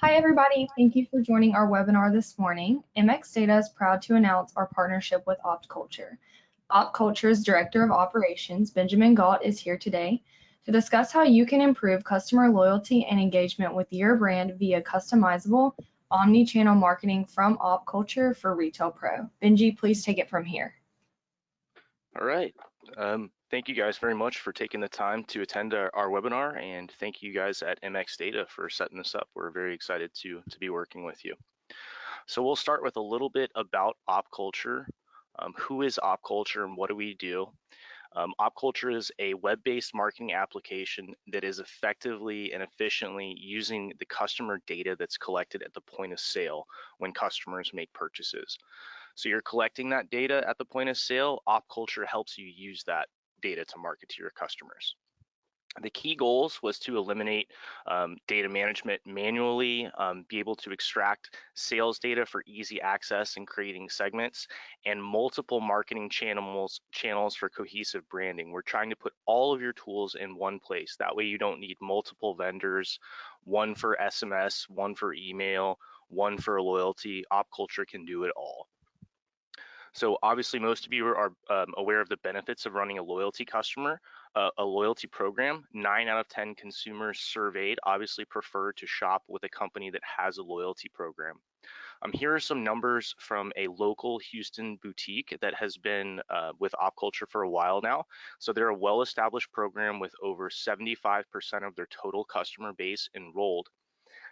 Hi, everybody. Thank you for joining our webinar this morning. MX Data is proud to announce our partnership with OptCulture. OptCulture's Director of Operations, Benjamin Galt, is here today to discuss how you can improve customer loyalty and engagement with your brand via customizable omni-channel marketing from OptCulture for Retail Pro. Benji, please take it from here. All right. Thank you guys very much for taking the time to attend our webinar, and thank you guys at MX Data for setting this up. We're very excited to be working with you. So we'll start with a little bit about OptCulture. Who is OptCulture and what do we do? OptCulture is a web-based marketing application that is effectively and efficiently using the customer data that's collected at the point of sale when customers make purchases. So you're collecting that data at the point of sale. OptCulture helps you use that data to market to your customers. The key goals was to eliminate data management manually, be able to extract sales data for easy access and creating segments, and multiple marketing channels for cohesive branding. We're trying to put all of your tools in one place. That way you don't need multiple vendors, one for SMS, one for email, one for loyalty. OptCulture can do it all. So obviously most of you are aware of the benefits of running a loyalty program. 9 out of 10 consumers surveyed obviously prefer to shop with a company that has a loyalty program. Here are some numbers from a local Houston boutique that has been with OptCulture for a while now. So they're a well-established program with over 75% of their total customer base enrolled.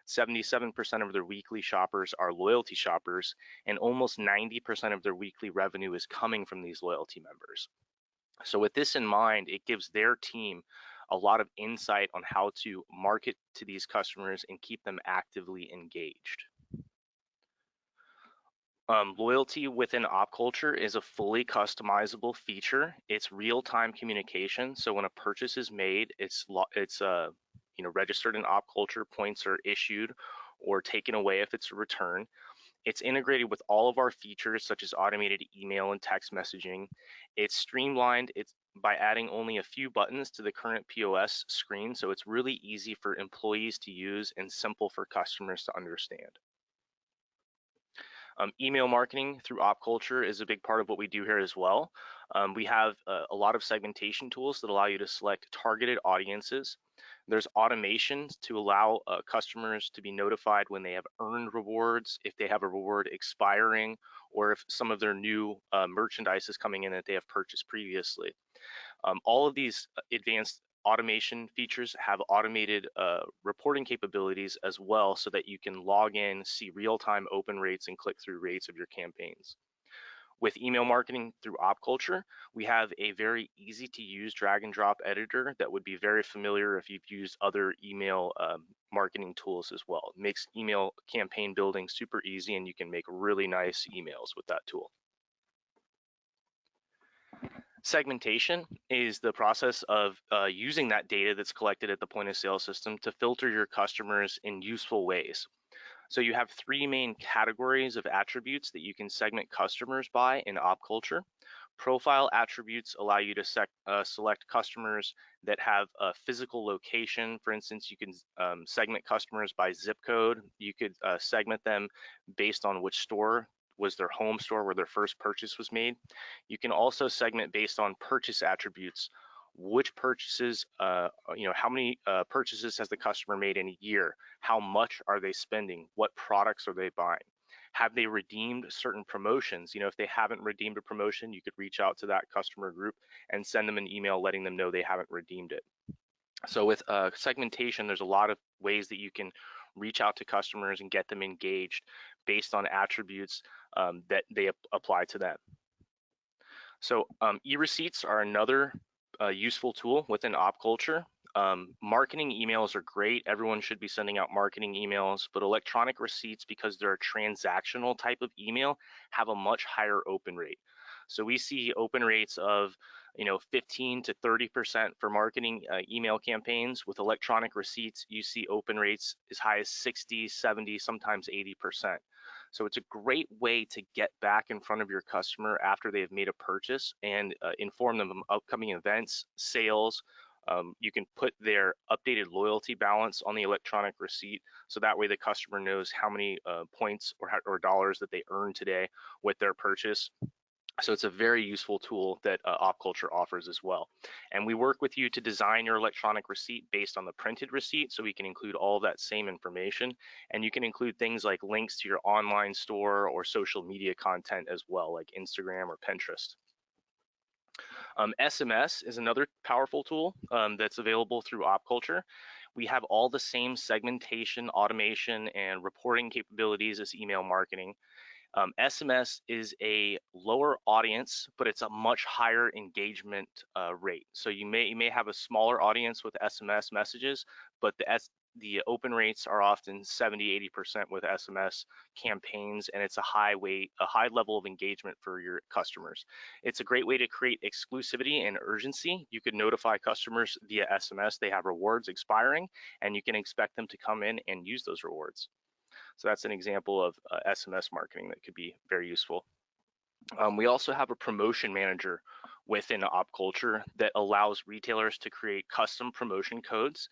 77% of their weekly shoppers are loyalty shoppers, and almost 90% of their weekly revenue is coming from these loyalty members. So with this in mind, it gives their team a lot of insight on how to market to these customers and keep them actively engaged. Loyalty within OptCulture is a fully customizable feature. It's real-time communication. So when a purchase is made, it's registered in OptCulture, points are issued or taken away if it's a return. It's integrated with all of our features such as automated email and text messaging. It's streamlined by adding only a few buttons to the current POS screen, so it's really easy for employees to use and simple for customers to understand. Email marketing through OptCulture is a big part of what we do here as well. We have a lot of segmentation tools that allow you to select targeted audiences. There's automations to allow customers to be notified when they have earned rewards, if they have a reward expiring, or if some of their new merchandise is coming in that they have purchased previously. All of these advanced automation features have automated reporting capabilities as well, so that you can log in, see real-time open rates and click-through rates of your campaigns. With email marketing through OptCulture, we have a very easy to use drag and drop editor that would be very familiar if you've used other email marketing tools as well. It makes email campaign building super easy, and you can make really nice emails with that tool. Segmentation is the process of using that data that's collected at the point of sale system to filter your customers in useful ways. So you have 3 main categories of attributes that you can segment customers by in OptCulture. Profile attributes allow you to select customers that have a physical location. For instance, you can segment customers by zip code. You could segment them based on which store was their home store where their first purchase was made. You can also segment based on purchase attributes. Which purchases, how many purchases has the customer made in a year? How much are they spending? What products are they buying? Have they redeemed certain promotions? If they haven't redeemed a promotion, you could reach out to that customer group and send them an email letting them know they haven't redeemed it. So with segmentation, there's a lot of ways that you can reach out to customers and get them engaged based on attributes that they apply to them. So e-receipts are another useful tool within OptCulture. Marketing emails are great. Everyone should be sending out marketing emails, but electronic receipts, because they're a transactional type of email, have a much higher open rate. So we see open rates of 15 to 30% for marketing email campaigns. With electronic receipts, you see open rates as high as 60, 70, sometimes 80%. So it's a great way to get back in front of your customer after they have made a purchase and inform them of upcoming events, sales, You can put their updated loyalty balance on the electronic receipt, so that way the customer knows how many points or dollars that they earned today with their purchase. So it's a very useful tool that OptCulture offers as well. And we work with you to design your electronic receipt based on the printed receipt, so we can include all of that same information. And you can include things like links to your online store or social media content as well, like Instagram or Pinterest. SMS is another powerful tool that's available through OptCulture. We have all the same segmentation, automation, and reporting capabilities as email marketing. SMS is a lower audience, but it's a much higher engagement rate. So you may have a smaller audience with SMS messages, but the open rates are often 70–80% with SMS campaigns, and it's a high level of engagement for your customers. It's a great way to create exclusivity and urgency. You could notify customers via SMS they have rewards expiring, and you can expect them to come in and use those rewards. So that's an example of SMS marketing that could be very useful. We also have a promotion manager within OptCulture that allows retailers to create custom promotion codes.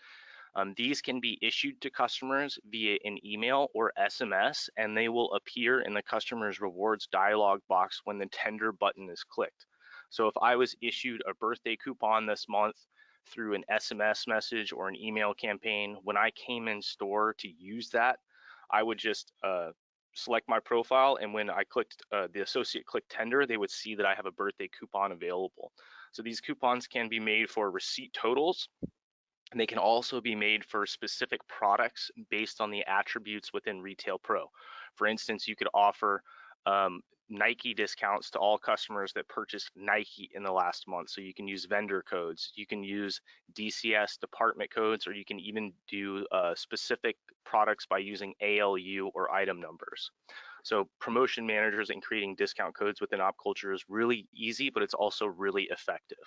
These can be issued to customers via an email or SMS, and they will appear in the customer's rewards dialog box when the tender button is clicked. So if I was issued a birthday coupon this month through an SMS message or an email campaign, when I came in store to use that, I would just select my profile, and when I clicked the associate click tender, they would see that I have a birthday coupon available. So these coupons can be made for receipt totals, and they can also be made for specific products based on the attributes within Retail Pro. For instance, you could offer Nike discounts to all customers that purchased Nike in the last month. So you can use vendor codes, you can use DCS department codes, or you can even do specific products by using ALU or item numbers. So promotion managers and creating discount codes within OptCulture is really easy, but it's also really effective.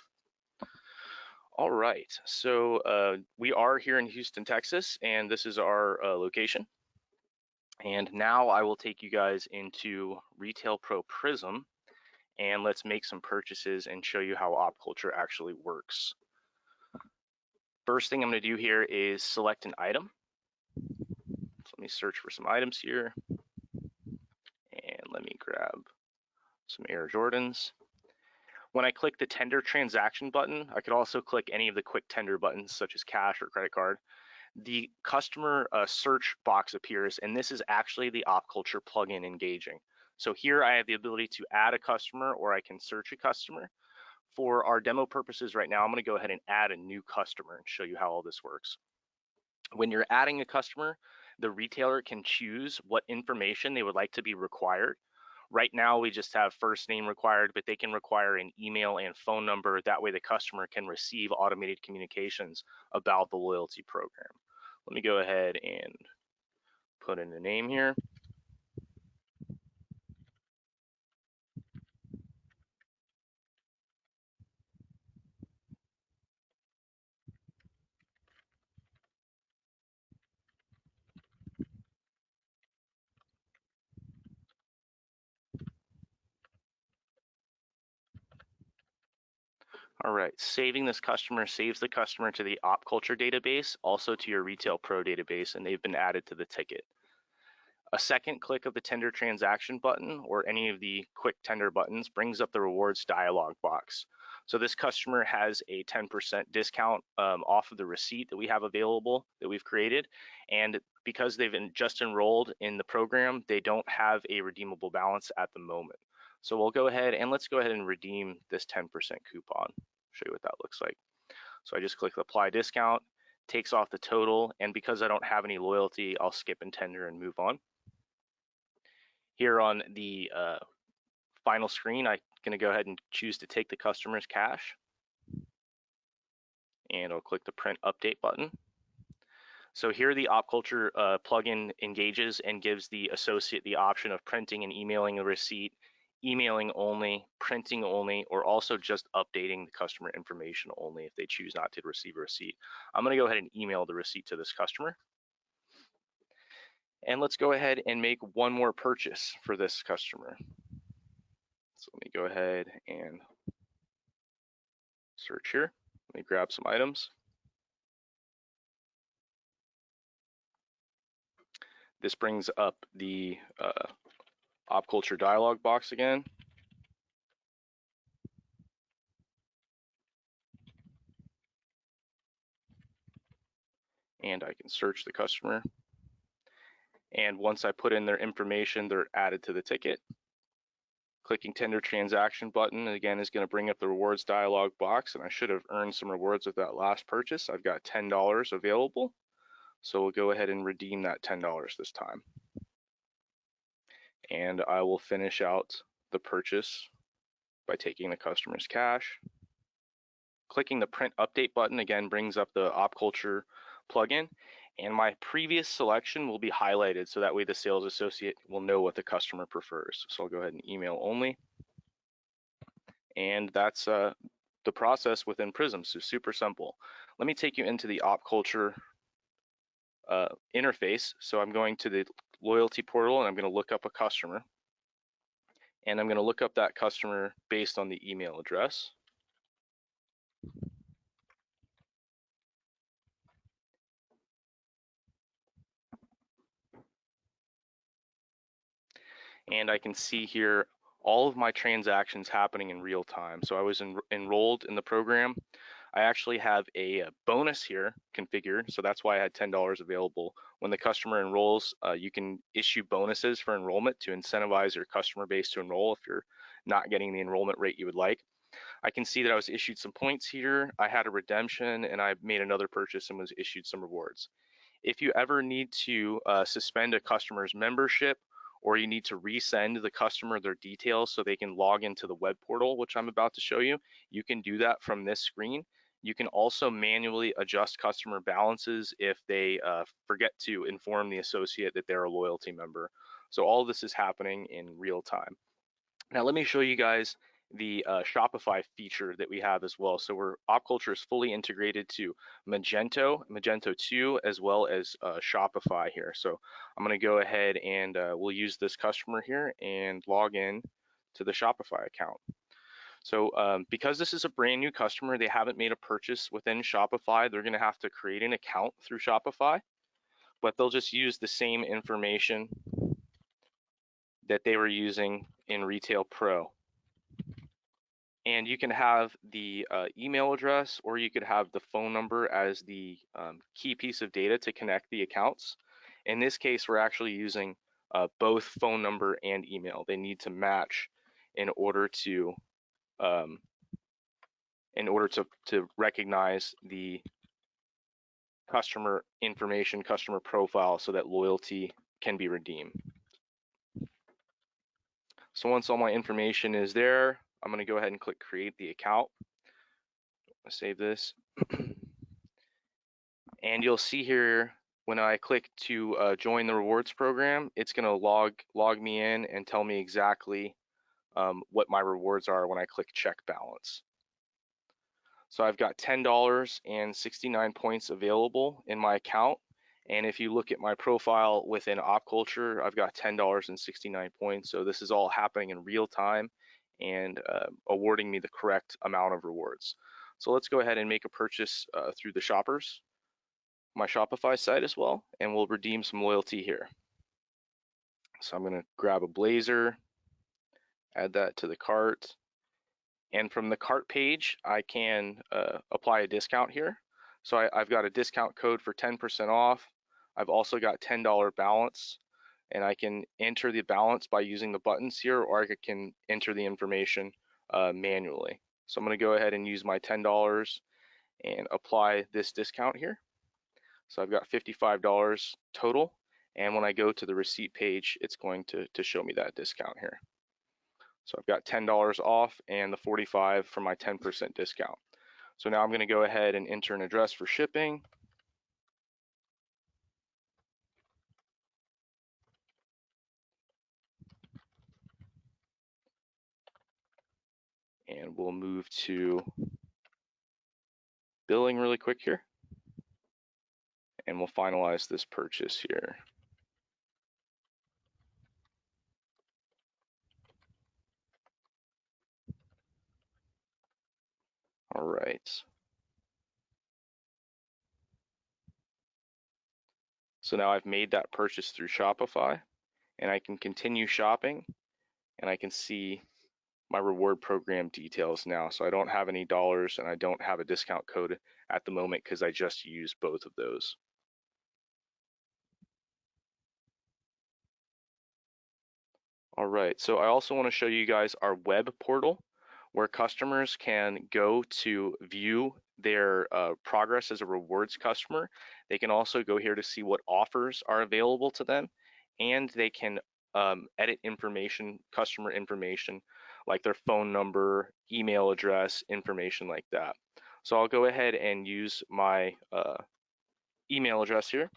All right, so we are here in Houston, Texas, and this is our location. And now I will take you guys into Retail Pro Prism, and let's make some purchases and show you how OptCulture actually works. First thing I'm going to do here is select an item. So let me search for some items here, and let me grab some Air Jordans. When I click the tender transaction button, I could also click any of the quick tender buttons such as cash or credit card. The customer search box appears, and this is actually the OptCulture plugin engaging. So here I have the ability to add a customer, or I can search a customer. For our demo purposes right now, I'm going to go ahead and add a new customer and show you how all this works. When you're adding a customer, the retailer can choose what information they would like to be required. Right now, we just have first name required, but they can require an email and phone number. That way the customer can receive automated communications about the loyalty program. Let me go ahead and put in a name here. All right, saving this customer saves the customer to the OptCulture database, also to your Retail Pro database, and they've been added to the ticket. A second click of the tender transaction button or any of the quick tender buttons brings up the rewards dialog box. So this customer has a 10% discount off of the receipt that we have available that we've created. And because they've just enrolled in the program, they don't have a redeemable balance at the moment. So we'll go ahead and let's go ahead and redeem this 10% coupon. Show you what that looks like. So I just click apply discount, takes off the total, and because I don't have any loyalty, I'll skip and tender and move on. Here on the final screen, I'm going to go ahead and choose to take the customer's cash, and I'll click the print update button. So here the OptCulture plugin engages and gives the associate the option of printing and emailing a receipt, emailing only, printing only, or also just updating the customer information only if they choose not to receive a receipt. I'm going to go ahead and email the receipt to this customer. And let's go ahead and make one more purchase for this customer. So let me go ahead and search here. Let me grab some items. This brings up the OptCulture dialog box again. And I can search the customer. And once I put in their information, they're added to the ticket. Clicking tender transaction button again is going to bring up the rewards dialog box, and I should have earned some rewards with that last purchase. I've got $10 available, so we'll go ahead and redeem that $10 this time. And I will finish out the purchase by taking the customer's cash. Clicking the print update button again brings up the OptCulture plugin, and my previous selection will be highlighted so that way the sales associate will know what the customer prefers. So I'll go ahead and email only. And that's the process within Prism, so super simple. Let me take you into the OptCulture interface. So I'm going to the loyalty portal and I'm going to look up a customer. And I'm going to look up that customer based on the email address. And I can see here all of my transactions happening in real time. So I was enrolled in the program. I actually have a bonus here configured, so that's why I had $10 available. When the customer enrolls, you can issue bonuses for enrollment to incentivize your customer base to enroll if you're not getting the enrollment rate you would like. I can see that I was issued some points here. I had a redemption and I made another purchase and was issued some rewards. If you ever need to suspend a customer's membership, or you need to resend the customer their details so they can log into the web portal, which I'm about to show you, you can do that from this screen. You can also manually adjust customer balances if they forget to inform the associate that they're a loyalty member. So all of this is happening in real time. Now let me show you guys the Shopify feature that we have as well. So OptCulture is fully integrated to Magento 2, as well as Shopify here. So I'm going to go ahead and we'll use this customer here and log in to the Shopify account. So because this is a brand new customer, they haven't made a purchase within Shopify, they're going to have to create an account through Shopify, but they'll just use the same information that they were using in Retail Pro. And you can have the email address, or you could have the phone number as the key piece of data to connect the accounts. In this case, we're actually using both phone number and email. They need to match in order to recognize the customer information, customer profile, so that loyalty can be redeemed. So once all my information is there, I'm going to go ahead and click create the account. I'll save this. And you'll see here when I click to join the rewards program, it's going to log me in and tell me exactly what my rewards are when I click check balance. So I've got $10.69 points available in my account. And if you look at my profile within OptCulture, I've got $10.69 points. So this is all happening in real time and awarding me the correct amount of rewards. So let's go ahead and make a purchase through the shoppers, my Shopify site as well, and we'll redeem some loyalty here. So I'm going to grab a blazer, add that to the cart, and from the cart page I can apply a discount here. So I've got a discount code for 10% off. I've also got $10 balance, and I can enter the balance by using the buttons here, or I can enter the information manually. So I'm going to go ahead and use my $10 and apply this discount here. So I've got $55 total, and when I go to the receipt page, it's going to show me that discount here. So I've got $10 off and the $45 for my 10% discount. So now I'm going to go ahead and enter an address for shipping. And we'll move to billing really quick here. And we'll finalize this purchase here. All right. So now I've made that purchase through Shopify, and I can continue shopping, and I can see my reward program details now. So I don't have any dollars and I don't have a discount code at the moment because I just used both of those. All right, so I also want to show you guys our web portal where customers can go to view their progress as a rewards customer. They can also go here to see what offers are available to them, and they can edit information, customer information, like their phone number, email address, information like that. So I'll go ahead and use my email address here.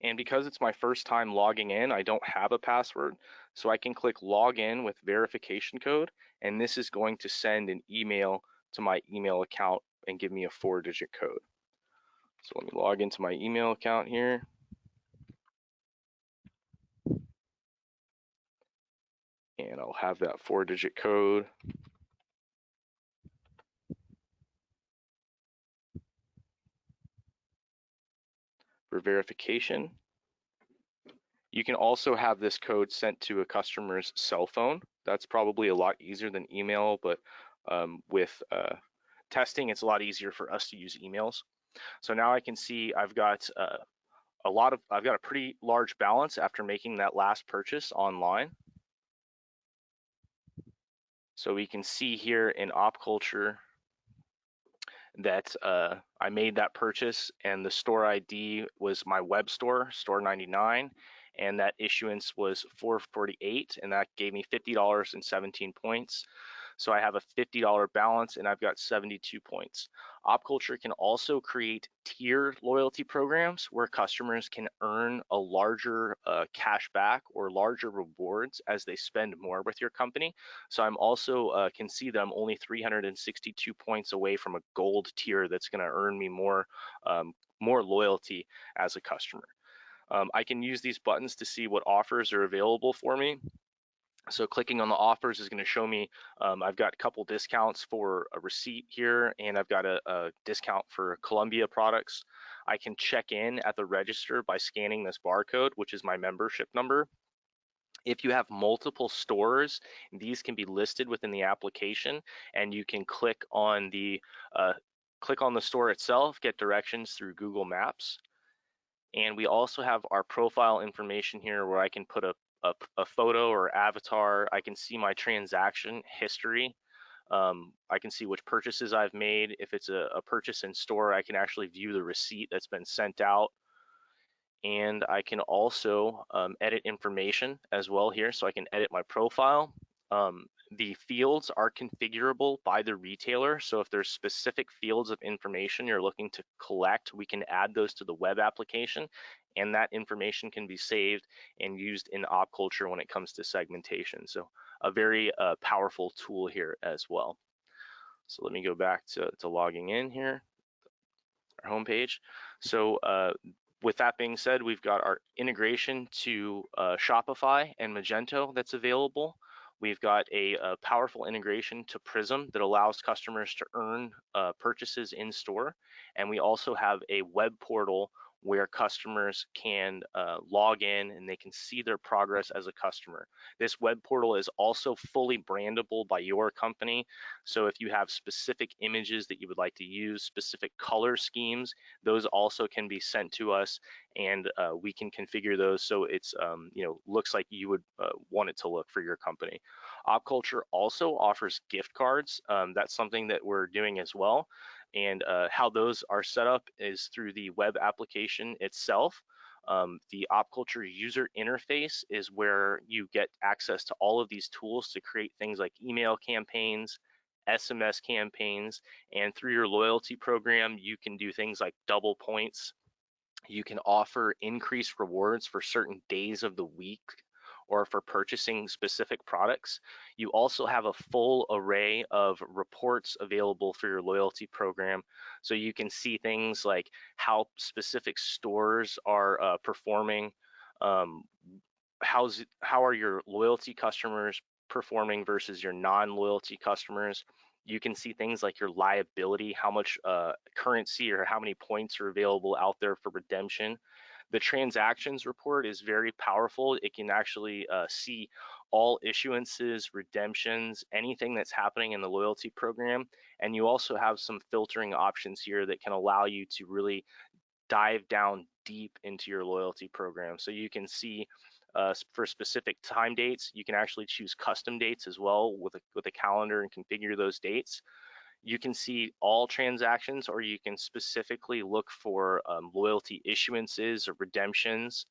And because it's my first time logging in, I don't have a password. So I can click login with verification code, and this is going to send an email to my email account and give me a 4-digit code. So let me log into my email account here. And I'll have that 4-digit code. For verification. You can also have this code sent to a customer's cell phone. That's probably a lot easier than email, but with testing, it's a lot easier for us to use emails. So now I can see I've got I've got a pretty large balance after making that last purchase online. So we can see here in OptCulture that I made that purchase, and the store ID was my web store, store 99, and that issuance was 448, and that gave me $50.17 points. So I have a $50 balance and I've got 72 points. OptCulture can also create tier loyalty programs where customers can earn a larger cash back or larger rewards as they spend more with your company. So I'm also can see that I'm only 362 points away from a gold tier that's going to earn me more loyalty as a customer. I can use these buttons to see what offers are available for me. So clicking on the offers is going to show me I've got a couple discounts for a receipt here, and I've got a discount for Columbia products. I can check in at the register by scanning this barcode, which is my membership number. If you have multiple stores, these can be listed within the application, and you can click on the store itself, get directions through Google Maps. And we also have our profile information here where I can put a photo or avatar. I can see my transaction history. I can see which purchases I've made. If it's a purchase in store, I can actually view the receipt that's been sent out. And I can also edit information as well here. So I can edit my profile. The fields are configurable by the retailer. So if there's specific fields of information you're looking to collect, we can add those to the web application, and that information can be saved and used in OptCulture when it comes to segmentation. So a very powerful tool here as well. So let me go back to logging in here, our homepage. So with that being said, we've got our integration to Shopify and Magento that's available. We've got a powerful integration to Prism that allows customers to earn purchases in store. And we also have a web portal where customers can log in and they can see their progress as a customer. This web portal is also fully brandable by your company. So if you have specific images that you would like to use, specific color schemes, those also can be sent to us, and we can configure those so it's looks like you would want it to look for your company. OptCulture also offers gift cards. That's something that we're doing as well. And how those are set up is through the web application itself. The OptCulture user interface is where you get access to all of these tools to create things like email campaigns, SMS campaigns, and through your loyalty program, you can do things like double points. You can offer increased rewards for certain days of the week or for purchasing specific products. You also have a full array of reports available for your loyalty program. So you can see things like how specific stores are performing, how are your loyalty customers performing versus your non-loyalty customers. You can see things like your liability, how much currency or how many points are available out there for redemption. The transactions report is very powerful. It can actually see all issuances, redemptions, anything that's happening in the loyalty program. And you also have some filtering options here that can allow you to really dive down deep into your loyalty program. So you can see for specific time dates, you can actually choose custom dates as well with a calendar and configure those dates. You can see all transactions, or you can specifically look for loyalty issuances or redemptions.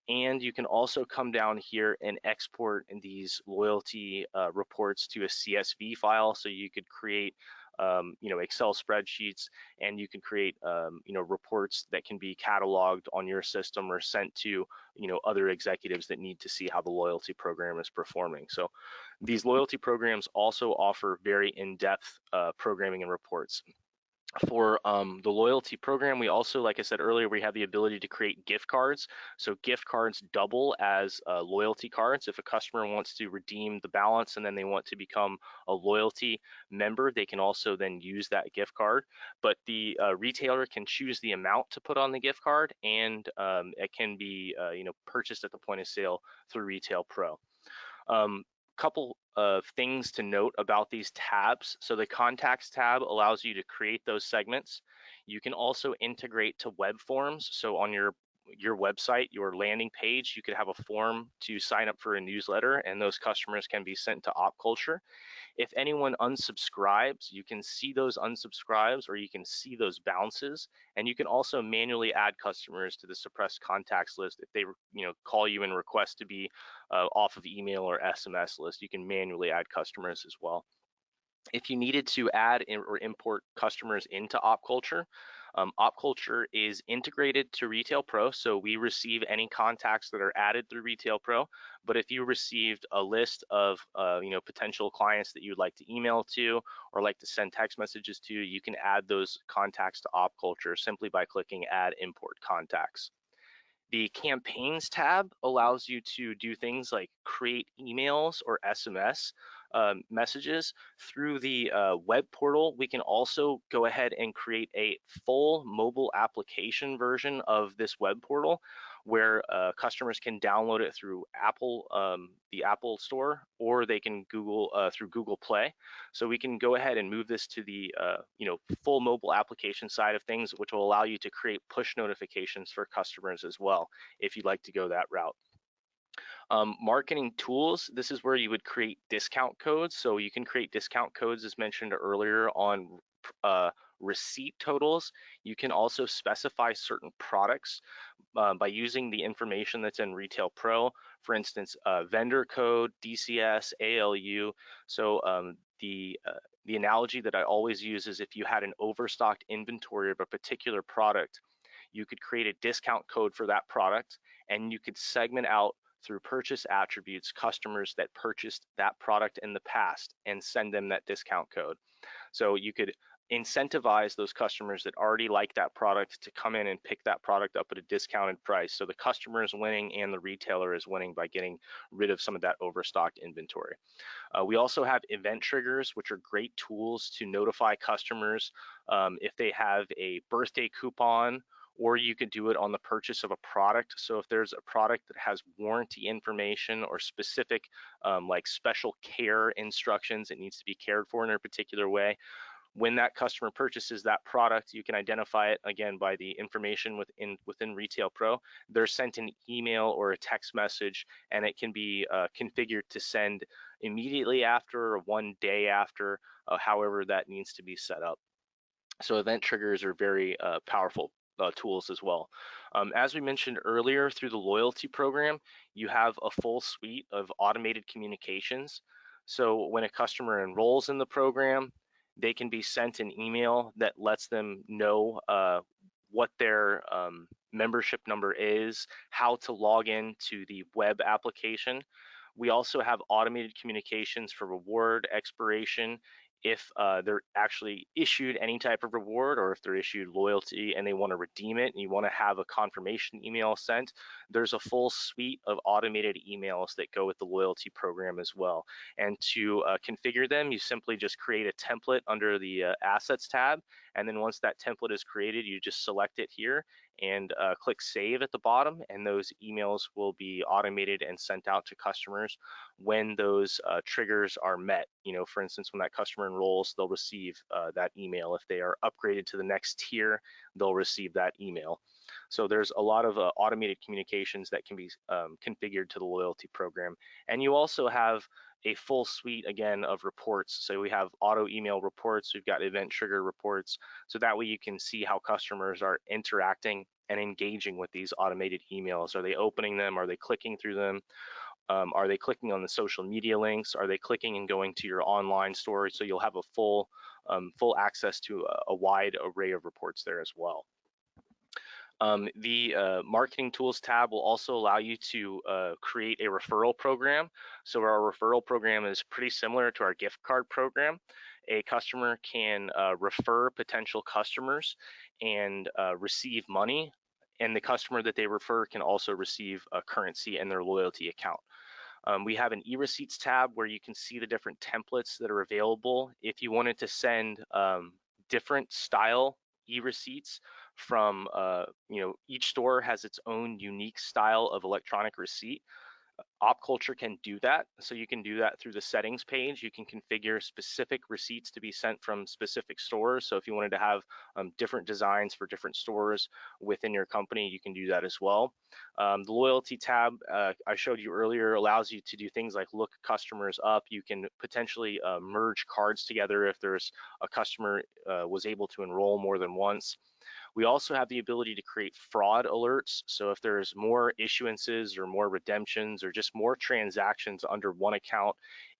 And you can also come down here and export these loyalty reports to a CSV file. So you could create Excel spreadsheets, and you can create reports that can be cataloged on your system or sent to other executives that need to see how the loyalty program is performing. So these loyalty programs also offer very in-depth programming and reports. For the loyalty program, we also, like I said earlier, we have the ability to create gift cards. So gift cards double as loyalty cards. If a customer wants to redeem the balance and then they want to become a loyalty member, they can also then use that gift card. But the retailer can choose the amount to put on the gift card, and it can be purchased at the point of sale through Retail Pro. Couple of things to note about these tabs. So the contacts tab allows you to create those segments. You can also integrate to web forms. So on your website, your landing page, you could have a form to sign up for a newsletter, and those customers can be sent to OptCulture. If anyone unsubscribes, you can see those unsubscribes, or you can see those bounces, and you can also manually add customers to the suppressed contacts list. If they call you and request to be off of email or SMS list, you can manually add customers as well. If you needed to add or import customers into OptCulture, OptCulture is integrated to Retail Pro, so we receive any contacts that are added through Retail Pro. But if you received a list of potential clients that you'd like to email to or like to send text messages to, you can add those contacts to OptCulture simply by clicking Add Import Contacts. The Campaigns tab allows you to do things like create emails or SMS messages through the web portal. We can also go ahead and create a full mobile application version of this web portal, where customers can download it through Apple, the Apple Store, or they can through Google Play. So we can go ahead and move this to the full mobile application side of things, which will allow you to create push notifications for customers as well, if you'd like to go that route. Marketing tools, this is where you would create discount codes. So you can create discount codes, as mentioned earlier, on receipt totals. You can also specify certain products by using the information that's in Retail Pro. For instance, vendor code, DCS, ALU. So the analogy that I always use is if you had an overstocked inventory of a particular product, you could create a discount code for that product, and you could segment out through purchase attributes customers that purchased that product in the past and send them that discount code. So you could incentivize those customers that already like that product to come in and pick that product up at a discounted price. So the customer is winning and the retailer is winning by getting rid of some of that overstocked inventory. We also have event triggers, which are great tools to notify customers if they have a birthday coupon, or you could do it on the purchase of a product. So if there's a product that has warranty information or specific like special care instructions, it needs to be cared for in a particular way. When that customer purchases that product, you can identify it again by the information within Retail Pro. They're sent an email or a text message, and it can be configured to send immediately after or one day after, however that needs to be set up. So event triggers are very powerful tools as well. As we mentioned earlier, through the loyalty program, you have a full suite of automated communications. So when a customer enrolls in the program, they can be sent an email that lets them know what their membership number is, how to log in to the web application. We also have automated communications for reward expiration if they're actually issued any type of reward, or if they're issued loyalty and they want to redeem it and you want to have a confirmation email sent, there's a full suite of automated emails that go with the loyalty program as well. And to configure them, you simply just create a template under the Assets tab, and then once that template is created, you just select it here and click Save at the bottom, and those emails will be automated and sent out to customers when those triggers are met. For instance, when that customer enrolls, they'll receive that email. If they are upgraded to the next tier, they'll receive that email. So there's a lot of automated communications that can be configured to the loyalty program. And you also have a full suite, again, of reports. So we have auto email reports, we've got event trigger reports, so that way you can see how customers are interacting and engaging with these automated emails. Are they opening them? Are they clicking through them? Are they clicking on the social media links? Are they clicking and going to your online store? So you'll have a full access to a wide array of reports there as well. The Marketing Tools tab will also allow you to create a referral program. So our referral program is pretty similar to our gift card program. A customer can refer potential customers and receive money, and the customer that they refer can also receive a currency in their loyalty account. We have an e-receipts tab where you can see the different templates that are available. If you wanted to send different style e-receipts from, each store has its own unique style of electronic receipt. OptCulture can do that. So you can do that through the settings page. You can configure specific receipts to be sent from specific stores. So if you wanted to have different designs for different stores within your company, you can do that as well. The loyalty tab I showed you earlier allows you to do things like look customers up. You can potentially merge cards together if there's a customer was able to enroll more than once. We also have the ability to create fraud alerts. So if there's more issuances or more redemptions or just more transactions under one account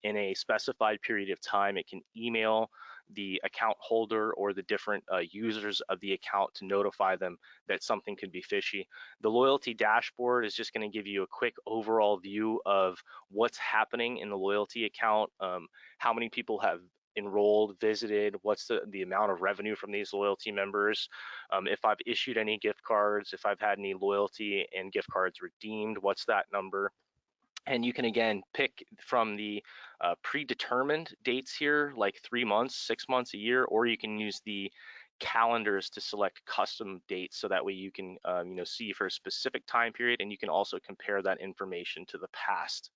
in a specified period of time, it can email the account holder or the different users of the account to notify them that something could be fishy. The loyalty dashboard is just going to give you a quick overall view of what's happening in the loyalty account, how many people have enrolled, visited, what's the amount of revenue from these loyalty members, if I've issued any gift cards, if I've had any loyalty and gift cards redeemed, what's that number? And you can again pick from the predetermined dates here, like 3 months, 6 months, a year, or you can use the calendars to select custom dates, so that way you can see for a specific time period, and you can also compare that information to the past.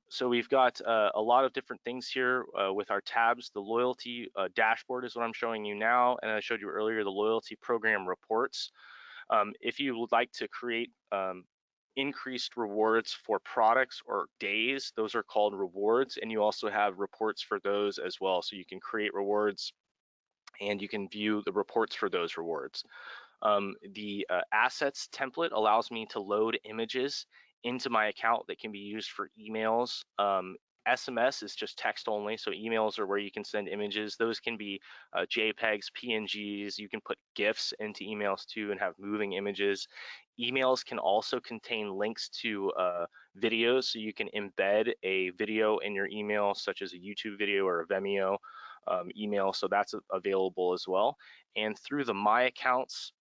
So we've got a lot of different things here with our tabs. The loyalty dashboard is what I'm showing you now, and I showed you earlier the loyalty program reports. If you would like to create increased rewards for products or days, those are called rewards, and you also have reports for those as well. So you can create rewards and you can view the reports for those rewards. The assets template allows me to load images into my account that can be used for emails. SMS is just text only, so emails are where you can send images. Those can be JPEGs, PNGs. You can put GIFs into emails too and have moving images. Emails can also contain links to videos, so you can embed a video in your email, such as a YouTube video or a Vimeo email, so that's available as well. And through the My Accounts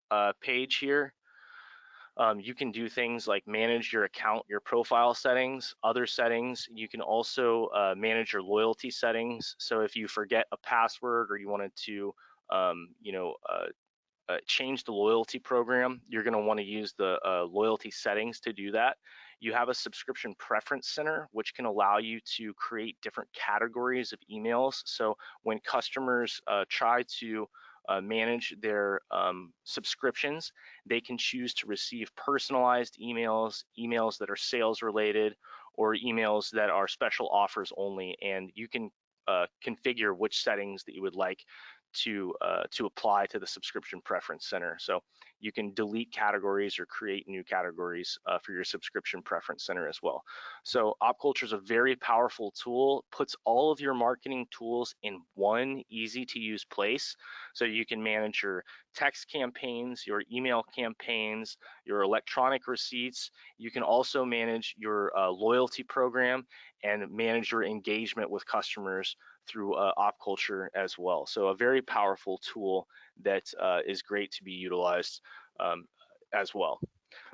page here, you can do things like manage your account, your profile settings, other settings. You can also manage your loyalty settings. So if you forget a password or you wanted to, change the loyalty program, you're going to want to use the loyalty settings to do that. You have a subscription preference center, which can allow you to create different categories of emails. So when customers try to manage their subscriptions, they can choose to receive personalized emails, emails that are sales related, or emails that are special offers only, and you can configure which settings that you would like to apply to the subscription preference center. So you can delete categories or create new categories for your subscription preference center as well. So OptCulture is a very powerful tool, puts all of your marketing tools in one easy to use place. So you can manage your text campaigns, your email campaigns, your electronic receipts. You can also manage your loyalty program and manage your engagement with customers through OptCulture as well. So a very powerful tool that is great to be utilized as well.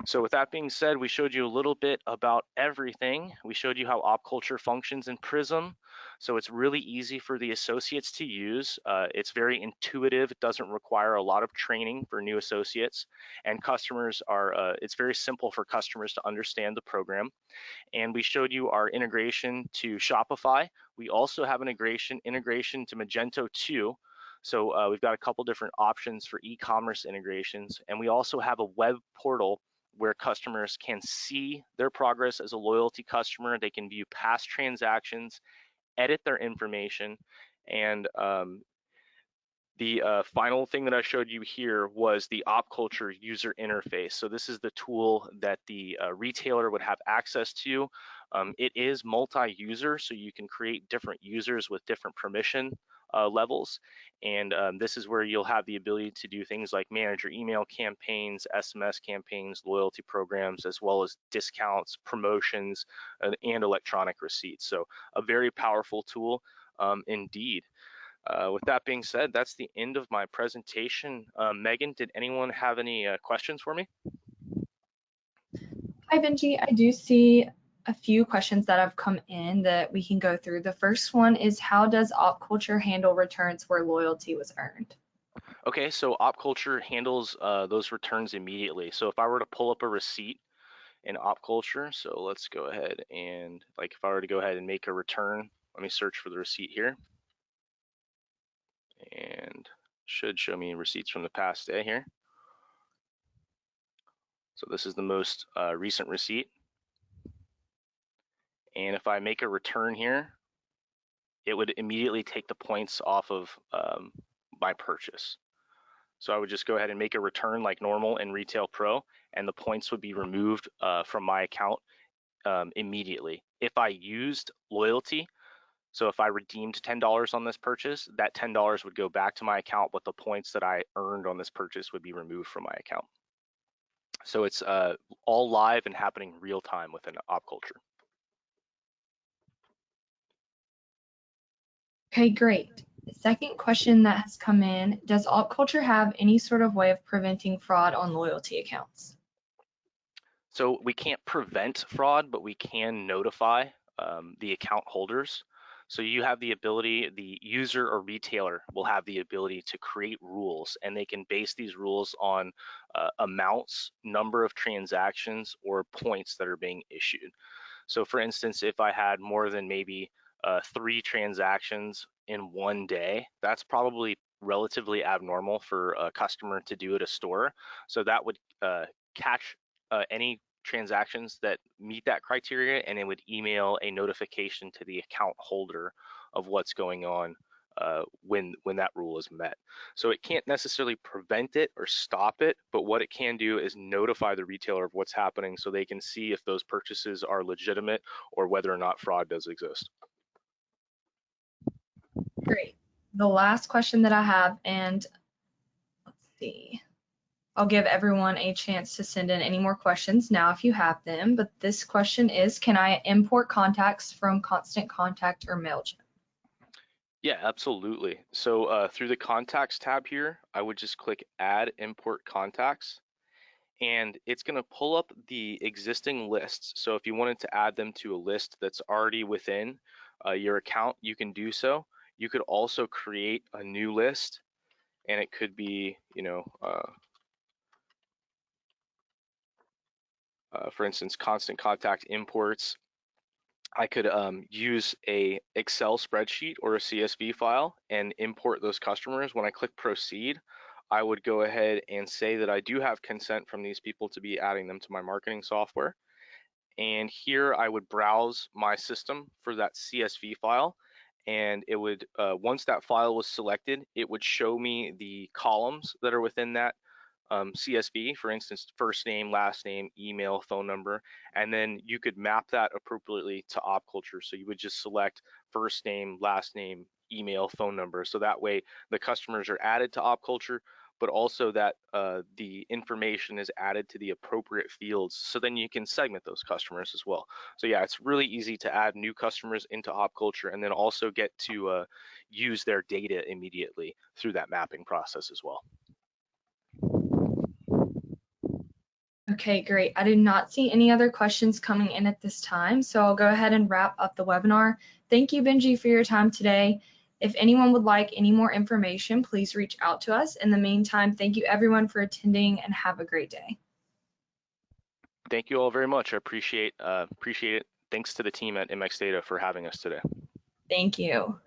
So with that being said, we showed you a little bit about everything. We showed you how OptCulture functions in Prism. So it's really easy for the associates to use. It's very intuitive. It doesn't require a lot of training for new associates. And customers are, it's very simple for customers to understand the program. And we showed you our integration to Shopify. We also have an integration to Magento 2. So we've got a couple different options for e-commerce integrations. And we also have a web portal where customers can see their progress as a loyalty customer. They can view past transactions, edit their information, and the final thing that I showed you here was the OptCulture user interface. So this is the tool that the retailer would have access to. It is multi-user, so you can create different users with different permission levels. And this is where you'll have the ability to do things like manage your email campaigns, SMS campaigns, loyalty programs, as well as discounts, promotions, and electronic receipts. So a very powerful tool indeed. With that being said, that's the end of my presentation. Megan, did anyone have any questions for me? Hi, Benji. I do see a few questions that have come in that we can go through. The first one is, how does OptCulture handle returns where loyalty was earned? Okay, so OptCulture handles those returns immediately. So if I were to pull up a receipt in OptCulture, so let's go ahead and, like, if I were to go ahead and make a return, let me search for the receipt here. And should show me receipts from the past day here. So this is the most recent receipt. And if I make a return here, it would immediately take the points off of my purchase. So I would just go ahead and make a return like normal in Retail Pro, and the points would be removed from my account immediately. If I used loyalty, so if I redeemed $10 on this purchase, that $10 would go back to my account, but the points that I earned on this purchase would be removed from my account. So it's all live and happening real time within OptCulture. Okay, great. The second question that has come in, does OptCulture have any sort of way of preventing fraud on loyalty accounts? So we can't prevent fraud, but we can notify the account holders. So you have the ability, the user or retailer will have the ability to create rules, and they can base these rules on amounts, number of transactions, or points that are being issued. So for instance, if I had more than maybe 3 transactions in one day, that's probably relatively abnormal for a customer to do at a store. So that would catch any transactions that meet that criteria, and it would email a notification to the account holder of what's going on when that rule is met. So it can't necessarily prevent it or stop it, but what it can do is notify the retailer of what's happening so they can see if those purchases are legitimate or whether or not fraud does exist. Great. The last question that I have, and let's see, I'll give everyone a chance to send in any more questions now if you have them, but this question is, can I import contacts from Constant Contact or Mailchimp? Yeah, absolutely. So through the contacts tab here, I would just click add import contacts, and it's going to pull up the existing lists. So if you wanted to add them to a list that's already within your account, you can do so. You could also create a new list, and it could be, for instance, Constant Contact imports. I could use a Excel spreadsheet or a CSV file and import those customers. When I click proceed, I would go ahead and say that I do have consent from these people to be adding them to my marketing software. And here I would browse my system for that CSV file. And it would, once that file was selected, it would show me the columns that are within that CSV, for instance, first name, last name, email, phone number, and then you could map that appropriately to OptCulture. So you would just select first name, last name, email, phone number. So that way the customers are added to OptCulture, but also that the information is added to the appropriate fields, so then you can segment those customers as well. So yeah, it's really easy to add new customers into OptCulture and then also get to use their data immediately through that mapping process as well. Okay, great. I do not see any other questions coming in at this time, so I'll go ahead and wrap up the webinar. Thank you, Benji, for your time today. If anyone would like any more information, please reach out to us. In the meantime, thank you everyone for attending and have a great day. Thank you all very much. I appreciate it. Thanks to the team at MX Data for having us today. Thank you.